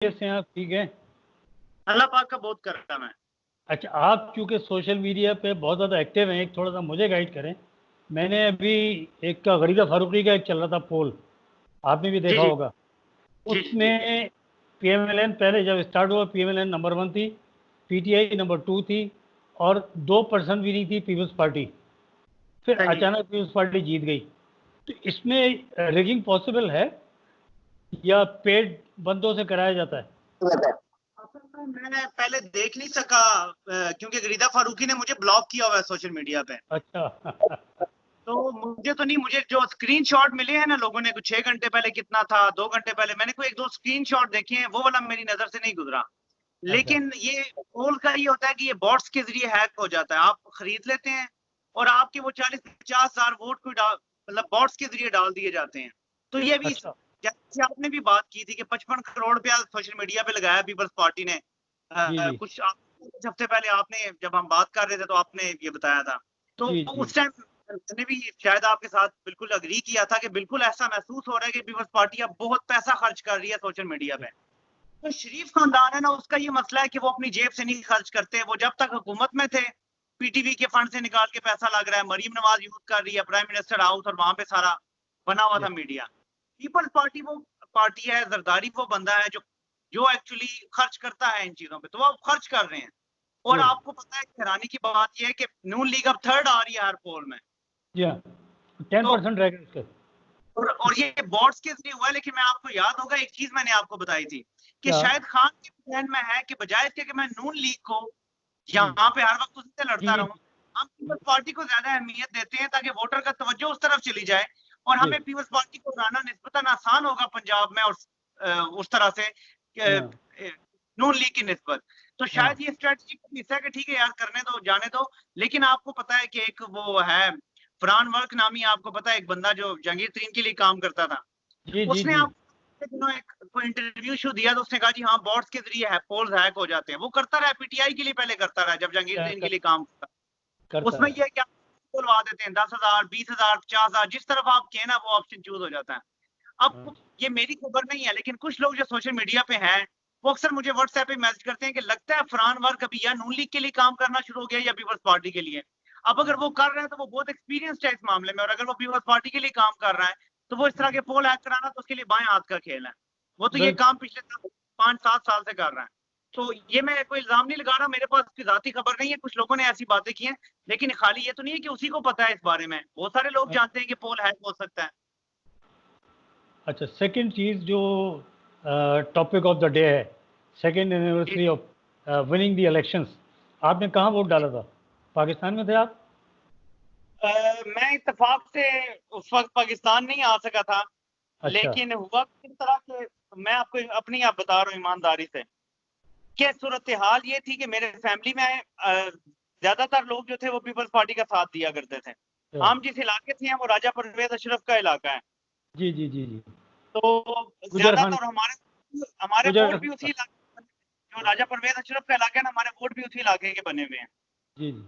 से हैं आप? ठीक है। अल्लाह पाक का बहुत करम है। अच्छा, आप चूँकि सोशल मीडिया पे बहुत ज़्यादा एक्टिव हैं, एक थोड़ा-सा मुझे गाइड करें। मैंने अभी एक का गरीदा फ़ारूकी का एक चल रहा था पोल, आपने भी जी देखा जी होगा। जी जी जी। उसमें पीएमएलएन पहले जब स्टार्ट हुआ, पीएमएलएन नंबर 1 थी, पीटीआई नंबर 2 थी और 2% भी नहीं थी पीपल्स पार्टी। फिर सही। अचानक पीपल्स पार्टी जीत गई। तो इसमें रिगिंग पॉसिबल है या पेड बंदों से कराया जाता है? असल में मैं पहले देख नहीं सका क्योंकि गरीदा फारूकी ने मुझे ब्लॉक किया हुआ है सोशल मीडिया पे। अच्छा। तो मुझे तो नहीं, मुझे जो स्क्रीनशॉट मिले हैं ना लोगों ने, कुछ 6 घंटे पहले कितना था, 2 घंटे पहले मैंने कोई 1-2 स्क्रीनशॉट देखे हैं, वो वाला मेरी नजर से नहीं गुजरा। अच्छा। लेकिन ये पोल का ये होता है कि ये बॉट्स के जरिए हैक हो जाता है। आप खरीद लेते हैं और आपके वो 40-50 हजार वोट को मतलब बॉट्स के जरिए डाल दिए जाते हैं। तो ये भी अच्छा। जैसे आपने भी बात की थी कि 55 करोड़ रुपया सोशल मीडिया पे लगाया पीपल्स पार्टी ने। जी, जी। कुछ हफ्ते पहले आपने, जब हम बात कर रहे थे तो आपने ये बताया था। तो जी, जी। उस टाइम मैंने भी शायद आपके साथ बिल्कुल अग्री किया था कि बिल्कुल ऐसा महसूस हो रहा है कि पीपल्स पार्टी अब बहुत पैसा खर्च कर रही है सोशल मीडिया पे। तो शरीफ खानदान है ना, उसका ये मसला है कि वो अपनी जेब से नहीं खर्च करते। वो जब तक हुकूमत में थे, पीटीवी के फंड से निकाल के पैसा लग रहा है, मरीम नवाज यूज कर रही है प्राइम मिनिस्टर हाउस और वहां पे सारा बना हुआ था जी, मीडिया। पीपल्स पार्टी वो पार्टी है, जरदारी वो बंदा है जो एक्चुअली खर्च करता है इन चीजों पे, तो वो अब खर्च कर रहे हैं। और गुड। आपको पता है हैरानी की बात यह है कि नून लीग अब थर्ड आ रही है हर पोल में। जी हाँ, तो 10% रह गए उसके। और ये बॉट्स के जरिए हुआ है। लेकिन मैं आपको याद होगा एक चीज मैंने आपको बताई थी कि क्या? शायद खान के प्लान में है कि बजाय इसके कि मैं नून लीग को हम्म, यहाँ पे हर वक्त उससे जी, लड़ता जी, रहूं, हम पीपल्स पार्टी को ज्यादा अहमियत देते हैं ताकि वोटर का तवज्जो उस तरफ चली जाए और जी। हमें पीपल्स पार्टी को हराना निस्बतन आसान होगा पंजाब में, और उस तरह से हाँ, नून लीग की निस्बत। तो हाँ, शायद ये स्ट्रेटजी का हिस्सा है कि ठीक है यार, करने दो, जाने दो। लेकिन आपको पता है कि एक वो है फरहान वर्क नामी, आपको पता है एक बंदा जो जहांगीर तरीन के लिए काम करता था, जी, जी, उसने जी। आप दिनों एक कोई इंटरव्यू शो दिया तो उसने कहा जी हाँ, बॉट्स के जरिए पोल्स हैक हो जाते हैं। वो करता रहा, पीटीआई के लिए पहले करता रहा जब जहांगीर तरीन के लिए काम करता। करता उसमें है। ये क्या खुलवा देते हैं 10,000, 20,000, 50,000, जिस तरफ आप कहें ना वो ऑप्शन चूज हो जाता है। हाँ, अब ये मेरी खबर नहीं है, लेकिन कुछ लोग जो सोशल मीडिया पे हैं वो अक्सर मुझे व्हाट्सएप पे मैसेज करते हैं कि लगता है फरहान वर्क अभी या नून लीग के लिए काम करना शुरू हो गया या पीपल्स पार्टी के लिए। अब अगर हाँ, वो कर रहा है तो वो बहुत एक्सपीरियंस्ड है इस मामले में, और अगर वो पीपल्स पार्टी के लिए काम कर रहा है तो वो इस तरह के पोल हैक कराना तो उसके लिए बाएं हाथ का खेल है। वो तो ये बिल्कुल। काम पिछले 5-7 साल से कर रहा है। तो ये मैं कोई इल्जाम नहीं लगा रहा, मेरे पास उसकी जाती खबर नहीं है, कुछ लोगों ने ऐसी बातें की हैं। लेकिन खाली ये तो नहीं है कि उसी को पता है इस बारे में, बहुत सारे लोग हाँ, जानते हैं कि पोल हैक हो सकता है। अच्छा, सेकंड चीज़ जो टॉपिक ऑफ द डे है, सेकंड जी। Anniversary of winning the elections. आपने कहाँ वोट डाला था? पाकिस्तान में थे आप? मैं इत्तेफाक से उस वक्त पाकिस्तान नहीं आ सका था। अच्छा। लेकिन हुआ किस तरह के, मैं आपको अपनी आप बता रहा हूँ ईमानदारी से कि सूरत हाल ये थी कि मेरे फैमिली में ज्यादातर लोग जो थे वो पीपल्स पार्टी का साथ दिया करते थे। अच्छा। हम जिस इलाके से हैं वो राजा परवेज अशरफ का इलाका है। जी, जी, जी, जी। तो गुजर खान। ज्यादातर हमारे हमारे गुजर वोट भी उसी खान। इलाके, जो राजा परवेज अशरफ का इलाका है ना, हमारे वोट भी उसी इलाके के बने हुए हैं। जी, जी।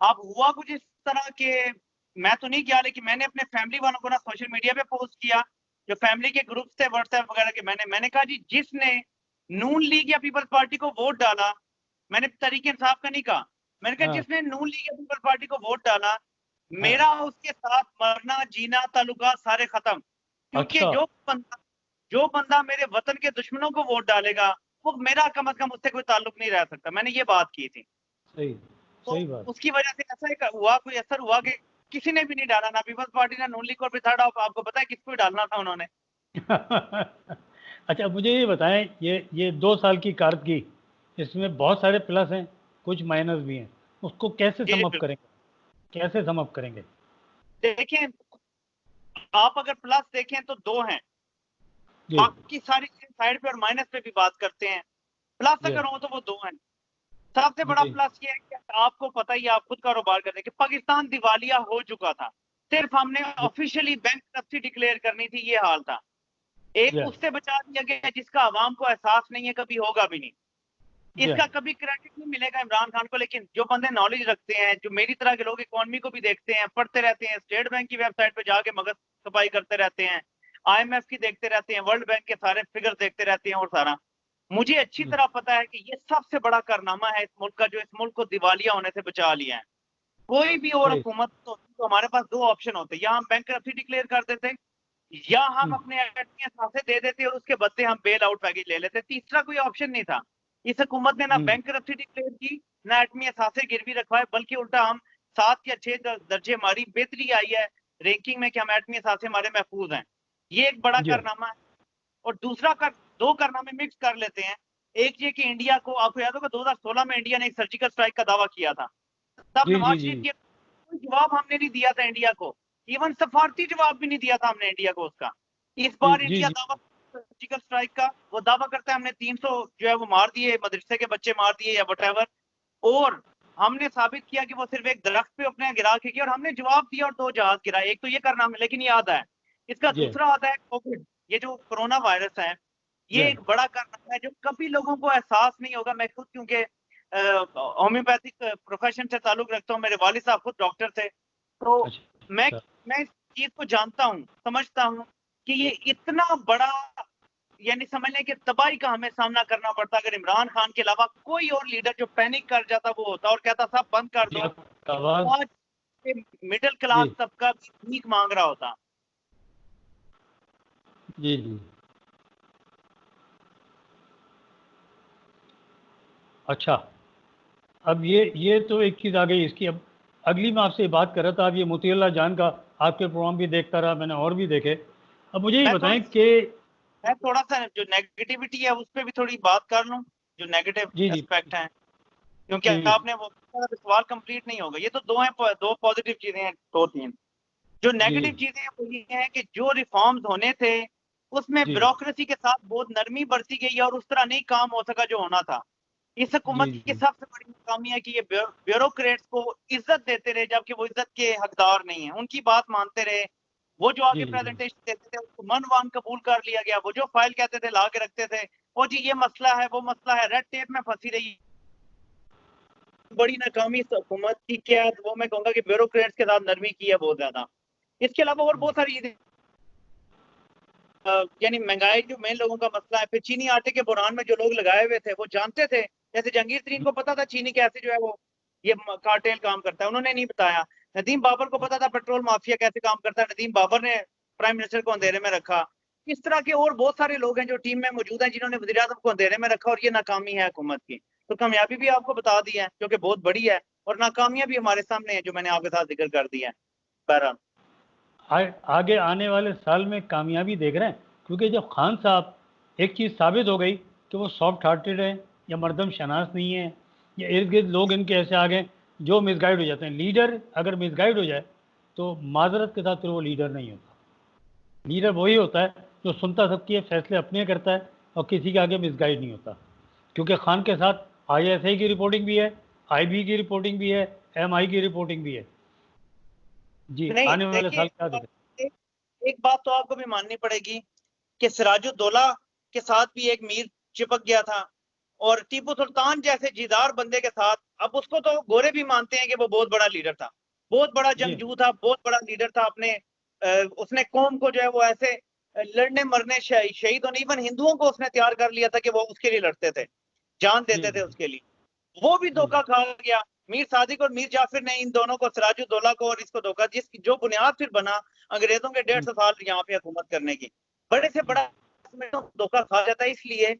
अब हुआ कुछ इस तरह के, मैं तो नहीं किया, लेकिन मैंने अपने फैमिली वालों को ना सोशल मीडिया पे पोस्ट किया, जो फैमिली के ग्रुप्स थे व्हाट्सएप वगैरह के, मैंने कहा जी जिसने नून लीग या पीपल्स पार्टी को वोट डाला, मैंने तरीके इंसाफ का नहीं कहा, मैंने कहा हाँ, जिसने नून लीग या पीपल्स पार्टी को वोट डाला, हाँ। मेरा उसके साथ मरना जीना ताल्लुकात सारे खत्म। क्योंकि अच्छा। जो बंदा मेरे वतन के दुश्मनों को वोट डालेगा, वो मेरा कम अज कम उससे कोई ताल्लुक नहीं रह सकता। मैंने ये बात की थी। सही। तो सही बात। उसकी वजह से ऐसा हुआ, कोई असर हुआ कि किसी ने भी नहीं डाला, ना पीपल्स पार्टी ना नून लीग, और फिर थर्ड आपको पता है किसको डालना था उन्होंने। अच्छा, मुझे ये बताएं, ये 2 साल की कारदगी, इसमें बहुत सारे प्लस हैं, कुछ माइनस भी हैं। उसको कैसे जी सम अप बिल्कुल। करेंगे? कैसे सम अप करेंगे? देखें, आप अगर प्लस देखें तो दो हैं, जी। बाकी सारी साइड पे और माइनस पे भी बात करते हैं। प्लस जी। अगर हो तो वो दो हैं। सबसे बड़ा जी। प्लस ये है कि आपको पता ही है, आप खुद कारोबार करते हैं, कि पाकिस्तान दिवालिया हो चुका था। सिर्फ हमने जी। ऑफिशियली बैंक डिक्लेयर करनी थी, ये हाल था। एक जी। उससे बचा दिया गया जिसका आवाम को एहसास नहीं है, कभी होगा भी नहीं। जी। इसका कभी क्रेडिट नहीं मिलेगा इमरान खान को। लेकिन जो बंदे नॉलेज रखते हैं, जो मेरी तरह के लोग इकोनॉमी को भी देखते हैं, पढ़ते रहते हैं, स्टेट बैंक की वेबसाइट पे जाके मगज सफाई करते रहते हैं, आईएमएफ की देखते रहते हैं, वर्ल्ड बैंक के सारे फिगर देखते रहते हैं और सारा, मुझे अच्छी तरह पता है कि ये सबसे बड़ा कारनामा है इस मुल्क का, जो इस मुल्क को दिवालिया होने से बचा लिया है। कोई भी और सही। हुकूमत होती तो हमारे पास दो ऑप्शन होते, या हम बैंकरप्सी डिक्लेयर कर देते, या हम अपने एडमी असासे दे देते और उसके बदले हम बेल आउट पैकेज ले लेते। तीसरा कोई ऑप्शन नहीं था। इस हुकूमत ने ना बैंकरप्सी डिक्लेयर की, ना एडमी असासे गिरवी रखवाए, बल्कि उल्टा हम 7 या 6 दर्जे हमारी बेहतरी आई है रैंकिंग में कि हम एडमी असासे हमारे महफूज हैं। ये एक बड़ा जी कारनामा है। और दूसरा दो कारनामे मिक्स कर लेते हैं। एक ये कि इंडिया को, आपको याद होगा 2016 में इंडिया ने एक सर्जिकल स्ट्राइक का दावा किया था, तब जी जी नवाज जी शरीफ के कोई जवाब हमने नहीं दिया था इंडिया को, इवन सफारती जवाब भी नहीं दिया था हमने इंडिया को उसका। इस जी बार जी इंडिया जी दावा सर्जिकल स्ट्राइक का, वो दावा करता है हमने 300 जो है वो मार दिए, मदरसे के बच्चे मार दिए या वट, और हमने साबित किया कि वो सिर्फ एक दरख्त पे अपने गिरा के किया, और हमने जवाब दिया और 2 जहाज गिराए। एक तो ये करना है, लेकिन ये आता है। इसका जी दूसरा आता है कोविड, ये जो कोरोना वायरस है, जी ये एक बड़ा कारण है जो कभी लोगों को एहसास नहीं होगा। मैं खुद क्योंकि होम्योपैथिक प्रोफेशन से ताल्लुक रखता हूँ, मेरे वालिद साहब खुद डॉक्टर थे, तो मैं अच्छा मैं इस चीज को जानता हूँ, समझता हूँ कि ये इतना बड़ा, यानी समझ लें कि तबाही का हमें सामना करना पड़ता अगर इमरान खान के अलावा कोई और लीडर जो पैनिक कर जाता वो होता और कहता सब बंद कर जी दो, आपका आवाज आज मिडिल क्लास जी तबका भी भीख मांग रहा होता। जी जी अच्छा अब ये तो एक चीज़ आ गई इसकी। अब अगली मैं आपसे बात कर रहा था, अब ये मोतीउल्लाह जान का आपके प्रोग्राम भी देखता रहा मैंने और भी देखे। अब मुझे ये मैं थोड़ी बताएं कि मैं थोड़ा सा जो नेगेटिविटी है उस पर भी थोड़ी बात कर लूं, जो नेगेटिव जी जी एस्पेक्ट है, क्योंकि जी आपने वो सवाल कंप्लीट नहीं होगा। ये तो दो हैं, दो पॉजिटिव चीजें हैं, 2-3 जो जी नेगेटिव चीजें हैं वो ये है कि जो रिफॉर्म्स होने थे उसमें जी ब्यूरोक्रेसी के साथ बहुत नरमी बरती गई है और उस तरह नहीं काम हो सका जो होना था। इस जी हुकूमत की जी सबसे बड़ी नाकामी है कि ये ब्यूरोक्रेट्स को इज्जत देते रहे जबकि वो इज्जत के हकदार नहीं है, उनकी बात मानते रहे। वो जो जी आगे जी प्रेजेंटेशन देते थे उसको मन वान कबूल कर लिया गया, वो जो फाइल कहते थे ला के रखते थे, वो जी ये मसला है वो मसला है, रेड टेप में फंसी रही। बड़ी नाकामी इस हुकूमत की क्या है, वो मैं कहूंगा कि ब्यूरोक्रेट्स के साथ नरमी की है बहुत ज्यादा। इसके अलावा और बहुत सारी यानी महंगाई जो मेन लोगों का मसला है। फिर चीनी आटे के बुरान में जो लोग लगाए हुए थे वो जानते थे, जैसे जहांगीर तरीन को पता था चीनी कैसे जो है वो ये कार्टेल काम करता है, उन्होंने नहीं बताया। नदीम बाबर को पता था पेट्रोल माफिया कैसे काम करता है, नदीम बाबर ने प्राइम मिनिस्टर को अंधेरे में रखा। इस तरह के और बहुत सारे लोग हैं जो टीम में मौजूद हैं जिन्होंने वज़ीर आज़म को अंधेरे में रखा, और ये नाकामी है हुकूमत की। तो कामयाबी भी आपको बता दी है जो कि बहुत बड़ी है, और नाकामियां भी हमारे सामने है जो मैंने आपके साथ जिक्र कर दिया है। बहरहाल आगे आने वाले साल में कामयाबी देख रहे हैं, क्योंकि जब खान साहब एक चीज़ साबित हो गई कि वो सॉफ्ट हार्टेड हैं या मर्दम शनास नहीं है, या इर्द गिर्द लोग इनके ऐसे आ गए जो मिसगाइड हो जाते हैं। लीडर अगर मिसगाइड हो जाए तो माजरत के साथ फिर वो लीडर नहीं होता। लीडर वही होता है जो सुनता सबकी है, फैसले अपने करता है और किसी के आगे मिसगाइड नहीं होता। क्योंकि खान के साथ ISI की रिपोर्टिंग भी है, IB की रिपोर्टिंग भी है, MI की रिपोर्टिंग भी है। जी नहीं आने वाले देखिए, साल क्या देखें? एक, एक बात तो आपको भी माननी पड़ेगी कि सिराजुद्दौला के साथ भी एक मीर चिपक गया था, और टीपू सुल्तान जैसे जीदार बंदे के साथ अब उसको तो गोरे भी मानते हैं कि वो बहुत बड़ा लीडर था, बहुत बड़ा जी जंगजू था, बहुत बड़ा लीडर था। अपने उसने कौम को जो है वो ऐसे लड़ने मरने शहीद होने, इवन हिंदुओं को उसने तैयार कर लिया था कि वो उसके लिए लड़ते थे, जान जी देते थे उसके लिए। वो भी जी धोखा खा गया। मीर सादिक और मीर जाफिर ने इन दोनों को, सिराजुद्दौला को और इसको धोखा, जिसकी जो बुनियाद फिर बना अंग्रेजों के 150 साल यहाँ पे हुकूमत करने की, बड़े से बड़ा धोखा खा जाता है इसलिए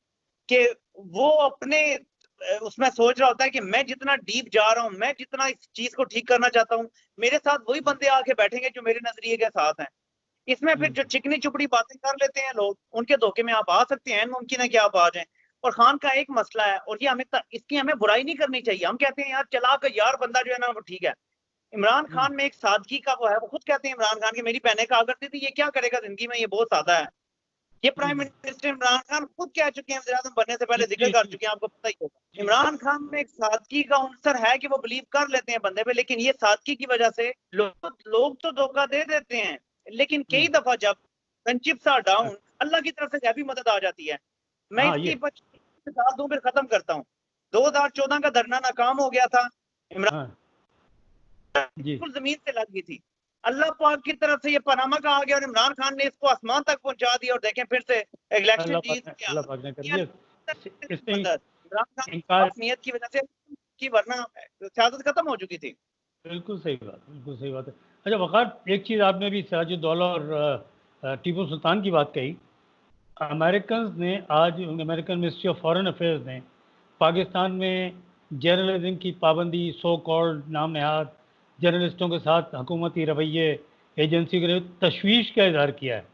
कि वो अपने उसमें सोच रहा होता है कि मैं जितना डीप जा रहा हूं, मैं जितना इस चीज को ठीक करना चाहता हूं, मेरे साथ वही बंदे आके बैठेंगे जो मेरे नजरिए के साथ हैं। इसमें फिर जो चिकनी चुपड़ी बातें कर लेते हैं लोग, उनके धोखे में आप आ सकते हैं, मुमकिन है कि आप आ जाएं। और खान का एक मसला है, और ये इसकी हमें बुराई नहीं करनी चाहिए। हम कहते हैं यार चलाक यार बंदा जो है ना वो ठीक है। इमरान खान में एक सादगी का वो है, वो खुद कहते हैं इमरान खान की मेरी बहनें कहा करती थी ये क्या करेगा जिंदगी में, ये बहुत सादा है। ये प्राइम मिनिस्टर इमरान खान खुद कह चुके हैं, वज़ीर आज़म बनने से पहले जिक्र जी कर चुके हैं, आपको पता ही होगा। इमरान खान में एक सादगी का अंसर है कि वो बिलीव कर लेते हैं बंदे पे, लेकिन ये सादगी की वजह से लोग तो धोखा दे देते हैं, लेकिन कई दफा जब फ्रेंडशिप सा डाउन, अल्लाह की तरफ से जब भी मदद आ जाती है। मैं हाँ इसकी ये बता दूं फिर खत्म करता हूँ। 2014 का धरना नाकाम हो गया था, इमरान हाँ जी बिल्कुल जमीन से लग गई थी। अल्लाह पाक की तरफ से ये पनामा का आ गया और इमरान खान ने इसको आसमान तक पहुंचा दिया, और देखें फिर से इलेक्शन जीत गया। अल्लाह पाक ने कर दिया। इससे इमरान खान इनकार। की नीयत की वजह से कि वरना सियासत खत्म हो चुकी थी। बिल्कुल सही बात, बिल्कुल सही बात है। अच्छा वक़ार, एक चीज़ आपने भी सिराजुद्दौला और टीपू सुल्तान की बात कही। अमेरिकन ने आज, American ministry of foreign affairs ने पाकिस्तान में जर्नलिज्म की पाबंदी, सो कॉल्ड नाम नहाद जर्नलिस्टों के साथ हुकूमती रवैये, एजेंसी के तशवीश का इजहार किया है। जी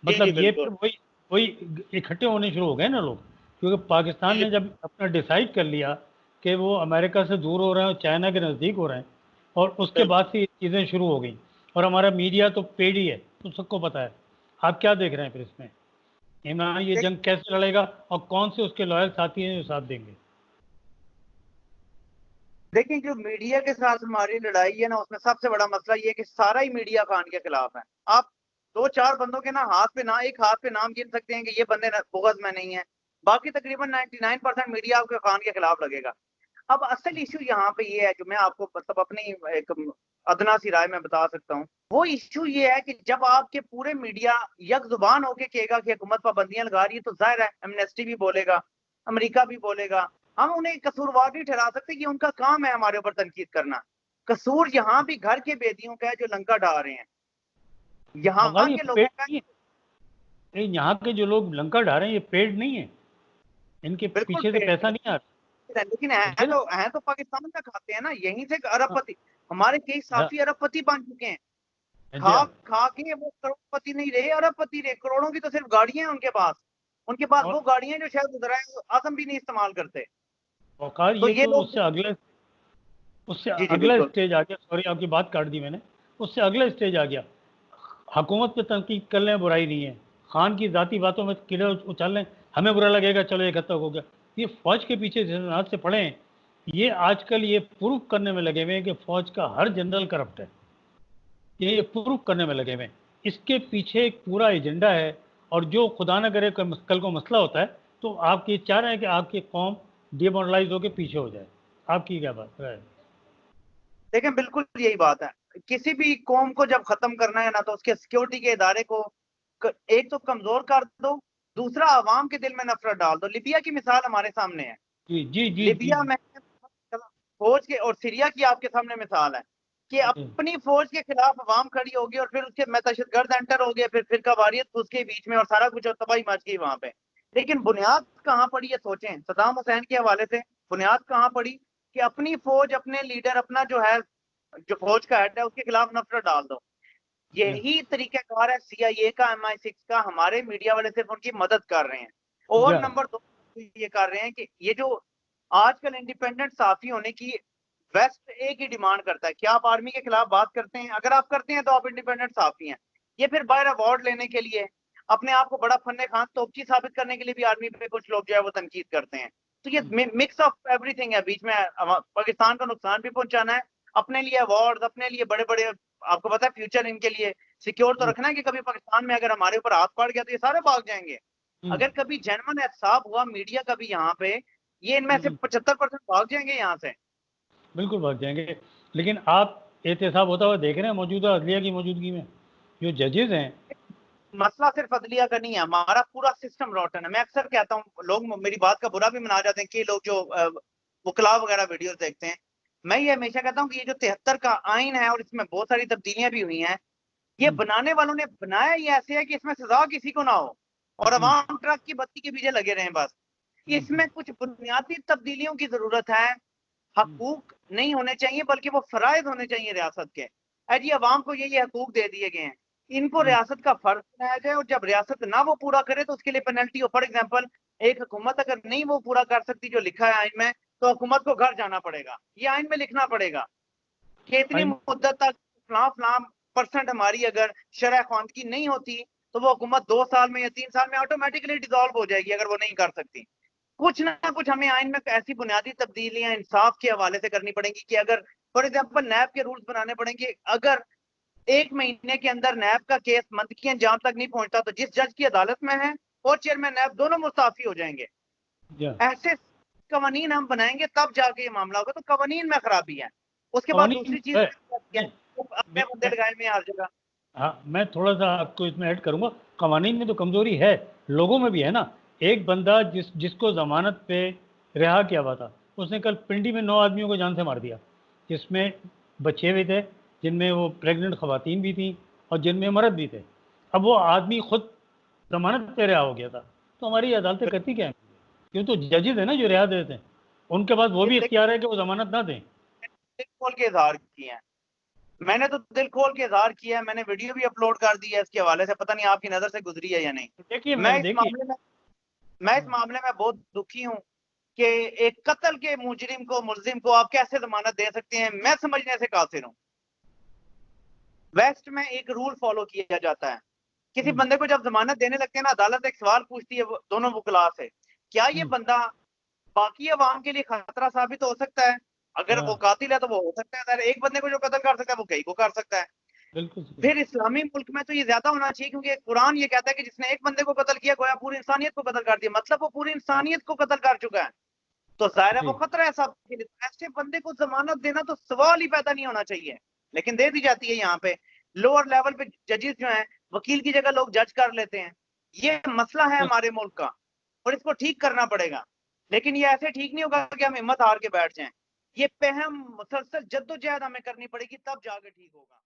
जी मतलब ये बिल्कुल फिर वही वही इकट्ठे होने शुरू हो गए ना लोग, क्योंकि पाकिस्तान जी ने जब अपना डिसाइड कर लिया कि वो अमेरिका से दूर हो रहे हैं और चाइना के नज़दीक हो रहे हैं, और उसके बिल्कुल। बाद से ये चीज़ें शुरू हो गई। और हमारा मीडिया तो पेड ही है, तो सबको पता है। आप क्या देख रहे हैं फिर इसमें, इमरान ये देख- जंग कैसे लड़ेगा और कौन से उसके लॉयल साथी हैं जो साथ देंगे? देखिए जो मीडिया के साथ हमारी लड़ाई है ना, उसमें सबसे बड़ा मसला ये है कि सारा ही मीडिया खान के खिलाफ है। आप दो चार बंदों के ना हाथ पे ना, एक हाथ पे नाम गिन सकते हैं कि ये बंदे बुगज में नहीं है, बाकी तकरीबन 99% मीडिया आपके खान के खिलाफ लगेगा। अब असल इशू यहाँ पे ये है, जो मैं आपको मतलब अपनी एक अदना सी राय में बता सकता हूँ, वो इशू ये है कि जब आपके पूरे मीडिया यक जुबान होके कहेगा कि हुकूमत पाबंदियां लगा रही है, तो जाहिर है एमनेस्टी भी बोलेगा, अमेरिका भी बोलेगा। हम उन्हें कसूरवार नहीं ठहरा सकते कि उनका काम है हमारे ऊपर तनकीद करना। कसूर यहाँ भी घर के बेदियों का है जो लंका डाल रहे हैं, मगर यहाँ ये के पेड लोगों का। नहीं है, ये यहाँ के जो लोग लंका ढा रहे हैं ये पेड नहीं है, इनके बिल्कुल पीछे से पैसा पेड़ नहीं आ रहा। है, लेकिन समझे ना? है तो पाकिस्तान का खाते हैं ना, यहीं से हाँ, अरबपति। हमारे कई हाँ, साथी अरबपति बन चुके हैं। हाँ जी, खा हाँ। खा के वो करोड़पति नहीं रहे, अरबपति रहे। करोड़ों की तो सिर्फ गाड़ियां हैं उनके पास। उनके पास वो और गाड़ियां जो शायद उधर आजम भी नहीं इस्तेमाल करते। औकात तो ये ये तो लोग। उससे जी जी अगला बिल्कुल। स्टेज आ गया। सॉरी, आपकी बात काट दी मैंने। उससे अगला स्टेज आ गया, हुकूमत पे तनकीद कर लें बुराई नहीं है, खान की ज़ाती बातों में कीड़े उछाल लें, हमें बुरा लगेगा, चलो एक हद तक हो गया। ये फ़ौज के पीछे जिस हाथ से पड़े हैं, ये आजकल ये प्रूव करने में लगे हुए हैं कि फ़ौज का हर जनरल करप्ट है। ये प्रूव करने में लगे हुए हैं। इसके पीछे एक पूरा एजेंडा है। और जो खुदा न करे कल को मसला होता है, तो आप ये चाह रहे हैं कि आपकी कौम डिमोरलाइज होकर पीछे हो जाए। आपकी क्या बात है? देखें बिल्कुल यही बात है। किसी भी कौम को जब खत्म करना है ना, तो उसके सिक्योरिटी के इदारे को एक तो कमजोर कर दो, दूसरा आवाम के दिल में नफरत डाल दो। लिबिया की मिसाल हमारे सामने है। जी जी जी जी लिबिया में फौज के, और सीरिया की आपके सामने मिसाल है कि जी अपनी फौज के खिलाफ अवाम खड़ी होगी और फिर उसके में दहशतगर्द एंटर हो गए, फिर फिरका वारियत उसके बीच में, और सारा कुछ और तबाही मच गई वहां पे। लेकिन बुनियाद कहाँ पड़ी है सोचें, सदाम हुसैन के हवाले से बुनियाद कहाँ पड़ी कि अपनी फौज, अपने लीडर, अपना जो है, जो फौज का हेड है, उसके खिलाफ नफरत डाल दो। जी। यही तरीकाकार है CIA का, MI6 का। हमारे मीडिया वाले सिर्फ उनकी मदद कर रहे हैं। और जी। नंबर दो ये कर रहे हैं कि ये जो आजकल इंडिपेंडेंट साफी होने की वेस्ट एक ही डिमांड करता है कि आप आर्मी के खिलाफ बात करते हैं, अगर आप करते हैं तो आप इंडिपेंडेंट साफी हैं। ये फिर बाहर अवार्ड लेने के लिए, अपने आप को बड़ा फन्ने खान तोपची साबित करने के लिए भी आर्मी पे कुछ लोग जो है वो तनकीद करते हैं। तो ये मिक्स ऑफ एवरीथिंग है बीच में। पाकिस्तान को नुकसान भी पहुंचाना है, अपने लिए अवार्ड, अपने लिए बड़े बड़े, आपको पता है फ्यूचर इनके लिए सिक्योर तो रखना है कि कभी पाकिस्तान में अगर हमारे ऊपर हाथ पड़ गया तो ये सारे भाग जाएंगे। अगर कभी जेन्युइन एहसाब हुआ मीडिया का भी यहाँ पे, ये इनमें से 75% भाग जाएंगे यहाँ से। बिल्कुल भाग जाएंगे। लेकिन आप एहतसाब होता हुआ देख रहे हैं मौजूदा अदलिया की मौजूदगी में, जो जजेज हैं। मसला सिर्फ अदलिया का नहीं है, हमारा पूरा सिस्टम रोटन है। मैं अक्सर कहता हूँ, लोग मेरी बात का बुरा भी मना जाते हैं कि लोग जो वकला वगैरह वीडियोस देखते हैं। मैं ये हमेशा कहता हूँ कि ये जो 73 का आइन है और इसमें बहुत सारी तब्दीलियां भी हुई हैं, ये बनाने वालों ने बनाया ही ऐसे है कि इसमें सजा किसी को ना हो और अवाम ट्रक की बत्ती के पीछे लगे रहे बस। इसमें कुछ बुनियादी तब्दीलियों की जरूरत है। हकूक नहीं होने चाहिए, बल्कि वो फराइज होने चाहिए रियासत के। जी अवाम को ये हकूक दे दिए गए हैं, इनको रियासत का फर्ज बनाया जाए, और जब रियासत ना वो पूरा करे तो उसके लिए पेनल्टी हो। फॉर एग्जाम्पल, एक हुकूमत अगर नहीं वो पूरा कर सकती जो लिखा है आइन में, तो हुकूमत को घर जाना पड़ेगा, ये आइन में लिखना पड़ेगा कि इतनी आइन मुद्दत तक फलां फलां परसेंट हमारी अगर शरह ख्वानगी नहीं होती, तो वो हुकूमत 2 साल में या 3 साल में ऑटोमेटिकली डिसॉल्व हो जाएगी अगर वो नहीं कर सकती। कुछ ना कुछ हमें आइन में ऐसी बुनियादी तब्दीलियां इंसाफ के हवाले से करनी पड़ेंगी कि अगर फॉर एग्जाम्पल नैब के रूल्स बनाने पड़ेंगे, अगर 1 महीने के अंदर नैब का केस मंतकी अंजाम तक नहीं पहुंचता, तो जिस जज की अदालत में है और चेयरमैन नैब दोनों मुस्ताफी हो जाएंगे। जा ऐसे कवानीन हम बनाएंगे तब जाके ये मामला होगा। तो कवानीन में खराबी है। उसके बाद कवानीन दूसरी चीज है। है, नहीं, अपने मैं, बंदे मैं लगाए में हर जगह। हाँ, मैं थोड़ा सा आपको इसमें ऐड करूंगा। कवानीन में तो कमजोरी है, लोगों में भी है ना। एक बंदा जिसको जमानत पे रिहा किया हुआ था, उसने कल पिंडी में 9 आदमियों को जान से मार दिया, जिसमें बच्चे भी थे, जिनमें वो प्रेग्नेंट खवातीन भी थी और जिनमें मर्द भी थे। अब वो आदमी खुद जमानत पे रिहा हो गया था। तो हमारी अदालतें करती क्या है? ये तो जजेज है ना जो रिहा देते हैं, उनके पास वो भी इख्तियार है कि वो जमानत ना दें। दिल खोल के इजहार किए हैं, मैंने तो दिल खोल के इजहार किया है, मैंने वीडियो भी अपलोड कर दी है इसके हवाले से, पता नहीं आपकी नजर से गुजरी है या नहीं। देखिए मैं मैंने इस देखी। मामले में मैं इस मामले में बहुत दुखी हूँ कि एक कत्ल के मुजरिम को, मुलजिम को आप कैसे जमानत दे सकते हैं? मैं समझने से कासिर हूँ। वेस्ट में एक रूल फॉलो किया जाता है, किसी बंदे को जब जमानत देने लगते हैं ना, अदालत एक सवाल पूछती है दोनों वकला से, क्या ये बंदा बाकी अवाम के लिए खतरा साबित हो सकता है? अगर वो कातिल है तो वो हो सकता है, अगर एक बंदे को जो कत्ल कर सकता है वो कई को कर सकता है। बिल्कुल। फिर इस्लामी मुल्क में तो ये ज्यादा होना चाहिए, क्योंकि कुरान ये कहता है कि जिसने एक बंदे को कत्ल किया गोया पूरी इंसानियत को कत्ल कर दिया, मतलब वो पूरी इंसानियत को कत्ल कर चुका है, तो जाहिर है वो खतरा है सबके लिए। ऐसे बंदे को जमानत देना तो सवाल ही पैदा नहीं होना चाहिए, लेकिन दे दी जाती है। यहाँ पे लोअर लेवल पे जजेस जो हैं, वकील की जगह लोग जज कर लेते हैं। ये मसला है हमारे मुल्क का और इसको ठीक करना पड़ेगा। लेकिन ये ऐसे ठीक नहीं होगा कि हम हिम्मत हार के बैठ जाएं। ये पे हम मुसलसल जद्दोजहद हमें करनी पड़ेगी, तब जाके ठीक होगा।